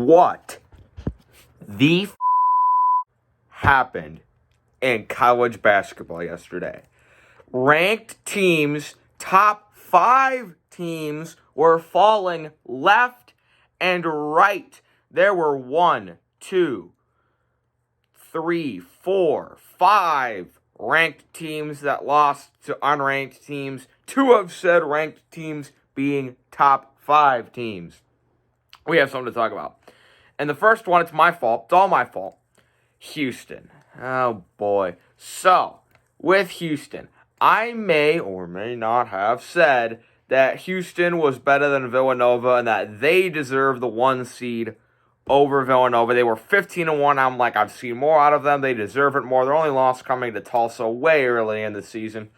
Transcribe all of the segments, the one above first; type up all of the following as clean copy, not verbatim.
what happened in college basketball yesterday. Ranked teams, top 5 teams, were falling left and right. There were 1, 2, 3, 4, 5 ranked teams that lost to unranked teams. 2 of said ranked teams being top 5 teams. We have something to talk about. And the first one, it's my fault. It's all my fault. Houston. Oh, boy. So, with Houston, I may or may not have said that Houston was better than Villanova and that they deserve the 1 seed over Villanova. They were 15-1. I'm like, I've seen more out of them. They deserve it more. Their only loss coming to Tulsa way early in the season.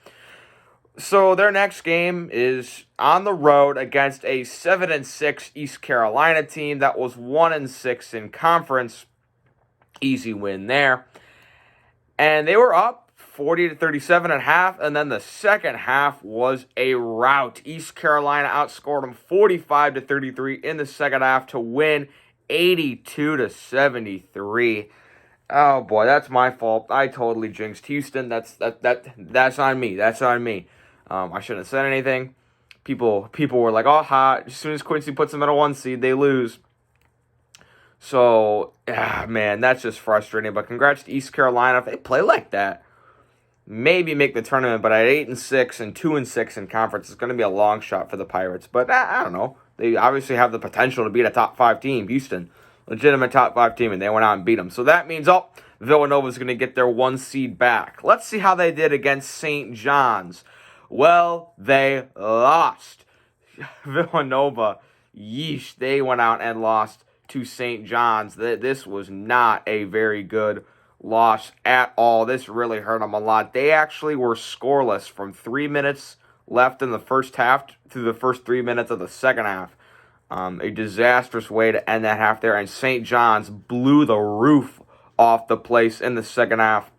So their next game is on the road against a 7-6 East Carolina team that was 1-6 in conference. Easy win there. And they were up 40-37 at half, and then the second half was a rout. East Carolina outscored them 45-33 in the second half to win 82-73. Oh boy, that's my fault. I totally jinxed Houston. That's on me. That's on me. I shouldn't have said anything. People were like, "Oh, hot!" As soon as Quincy puts them at a 1 seed, they lose. So, man, that's just frustrating. But congrats to East Carolina. If they play like that, maybe make the tournament. But at 8-6 and 2-6 in conference, it's going to be a long shot for the Pirates. But I don't know. They obviously have the potential to beat a top 5 team, Houston, legitimate top 5 team, and they went out and beat them. So that means, Villanova's going to get their 1 seed back. Let's see how they did against St. John's. Well, they lost. Villanova, yeesh, they went out and lost to St. John's. This was not a very good loss at all. This really hurt them a lot. They actually were scoreless from 3 minutes left in the first half to the first 3 minutes of the second half. A disastrous way to end that half there, and St. John's blew the roof off the place in the second half.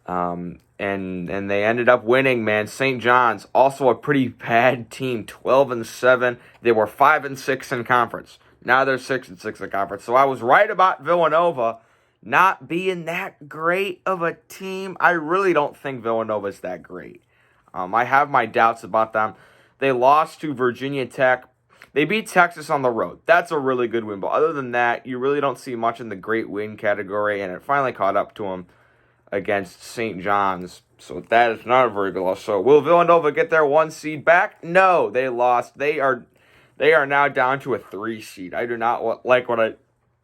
And they ended up winning, man. St. John's, also a pretty bad team, 12-7. They were 5-6 in conference. Now they're 6-6 in conference. So I was right about Villanova not being that great of a team. I really don't think Villanova's that great. I have my doubts about them. They lost to Virginia Tech. They beat Texas on the road. That's a really good win. But other than that, you really don't see much in the great win category. And it finally caught up to them against St. John's. So that is not a very good loss. So will Villanova get their 1 seed back? No, they lost. They are now down to a 3 seed. I do not like what I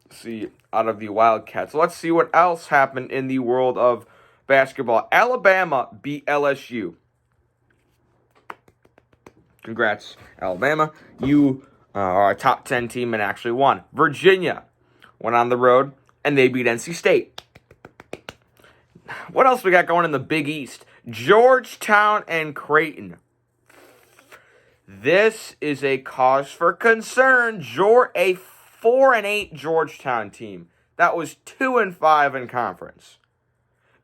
see out of the Wildcats. Let's see what else happened in the world of basketball. Alabama beat LSU. Congrats, Alabama. You are a top 10 team and actually won. Virginia went on the road and they beat NC State. What else we got going in the Big East? Georgetown and Creighton. This is a cause for concern. A 4-8 Georgetown team that was 2-5 in conference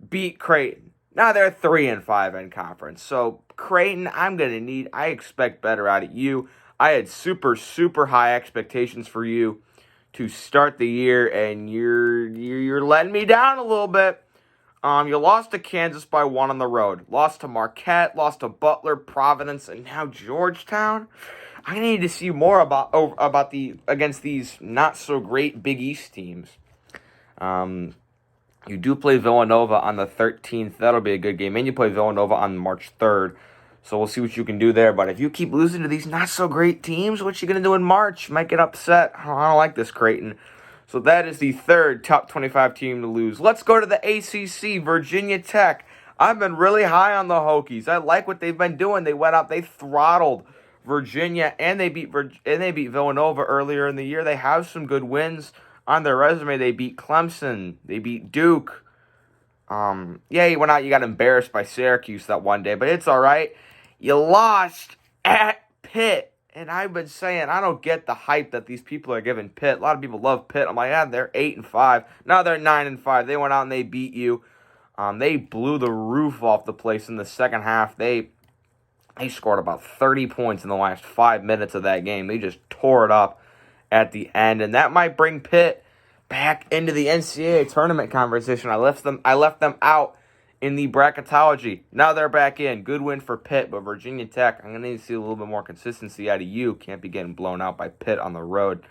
beat Creighton. Now they're 3-5 in conference. So Creighton, I expect better out of you. I had super, super high expectations for you to start the year, and you're letting me down a little bit. You lost to Kansas by 1 on the road. Lost to Marquette, lost to Butler, Providence, and now Georgetown. I need to see more against these not so great Big East teams. You do play Villanova on the 13th. That'll be a good game. And you play Villanova on March 3rd. So we'll see what you can do there. But if you keep losing to these not so great teams, what you going to do in March? You might get upset. I don't like this, Creighton. So that is the 3rd top 25 team to lose. Let's go to the ACC, Virginia Tech. I've been really high on the Hokies. I like what they've been doing. They went out, they throttled Virginia, and they beat Villanova earlier in the year. They have some good wins on their resume. They beat Clemson. They beat Duke. You went out, you got embarrassed by Syracuse that one day, but it's all right. You lost at Pitt. And I've been saying, I don't get the hype that these people are giving Pitt. A lot of people love Pitt. I'm like, they're 8-5. Now they're 9-5. They went out and they beat you. They blew the roof off the place in the second half. They scored about 30 points in the last 5 minutes of that game. They just tore it up. at the end, and that might bring Pitt back into the NCAA tournament conversation. I left them out in the bracketology. Now they're back in. Good win for Pitt, but Virginia Tech, I'm going to need to see a little bit more consistency out of you. Can't be getting blown out by Pitt on the road.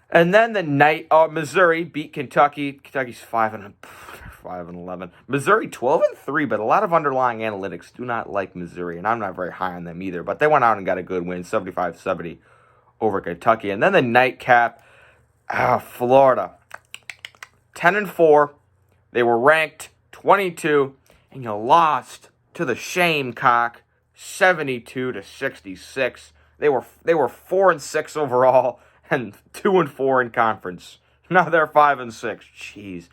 And then the night, Missouri beat Kentucky. Kentucky's 5-11. Missouri 12-3, but a lot of underlying analytics do not like Missouri, and I'm not very high on them either. But they went out and got a good win, 75-70 over Kentucky. And then the nightcap, Florida, 10-4. They were ranked 22, and you lost to the Shamecock, 72-66. They were 4-6 overall and 2-4 in conference. Now they're 5-6. Jeez,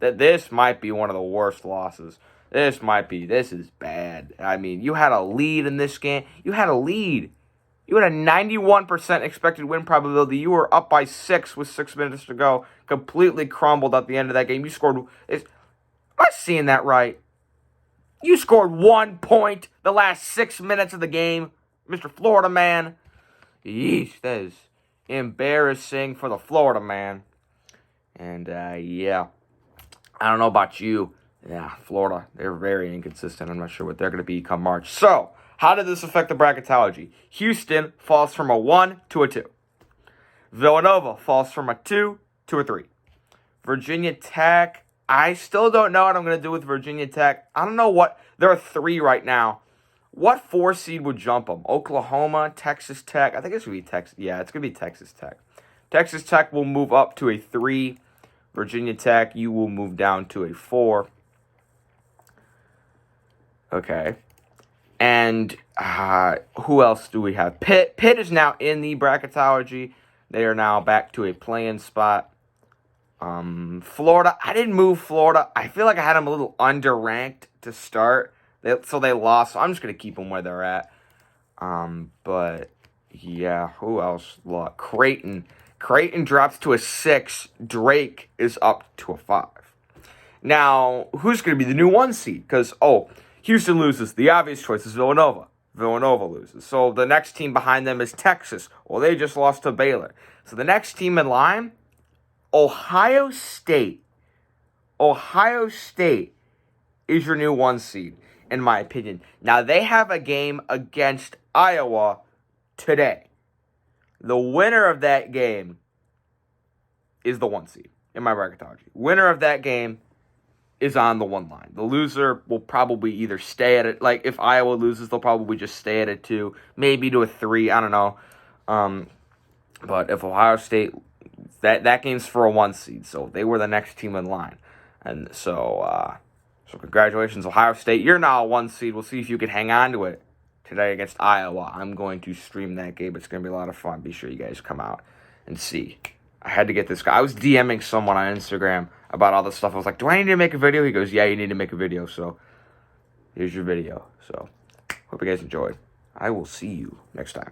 this might be one of the worst losses. This is bad. I mean, you had a lead in this game. You had a 91% expected win probability. You were up by 6 with 6 minutes to go. Completely crumbled at the end of that game. You scored. Am I seeing that right? You scored 1 point the last 6 minutes of the game, Mr. Florida man. Yeesh, that is embarrassing for the Florida man. And, yeah. I don't know about you. Yeah, Florida, they're very inconsistent. I'm not sure what they're going to be come March. So, how did this affect the bracketology? Houston falls from a 1 to a 2. Villanova falls from a 2 to a 3. Virginia Tech, I still don't know what I'm going to do with Virginia Tech. I don't know what, there are 3 right now. What 4 seed would jump them? Oklahoma, Texas Tech. I think it's going to be Texas. Yeah, it's going to be Texas Tech. Texas Tech will move up to a 3. Virginia Tech, you will move down to a 4. Okay. And who else do we have? Pitt. Pitt is now in the bracketology. They are now back to a play-in spot. Florida. I didn't move Florida. I feel like I had them a little underranked to start. So they lost. So I'm just going to keep them where they're at. But, yeah, who else? Creighton. Creighton drops to a 6. Drake is up to a 5. Now, who's going to be the new 1 seed? Because, Houston loses. The obvious choice is Villanova. Villanova loses. So the next team behind them is Texas. Well, they just lost to Baylor. So the next team in line, Ohio State. Ohio State is your new 1 seed, in my opinion. Now, they have a game against Iowa today. The winner of that game is the 1 seed in my bracketology. Winner of that game is on the 1 line. The loser will probably either stay at it. Like, if Iowa loses, they'll probably just stay at a 2, maybe to a 3. I don't know. But if Ohio State, that game's for a 1 seed, so they were the next team in line. And so congratulations, Ohio State. You're now a 1 seed. We'll see if you can hang on to it today against Iowa. I'm going to stream that game. It's going to be a lot of fun. Be sure you guys come out and see. I had to get this guy. I was DMing someone on Instagram about all this stuff. I was like, do I need to make a video? He goes, yeah, you need to make a video. So here's your video. So hope you guys enjoyed. I will see you next time.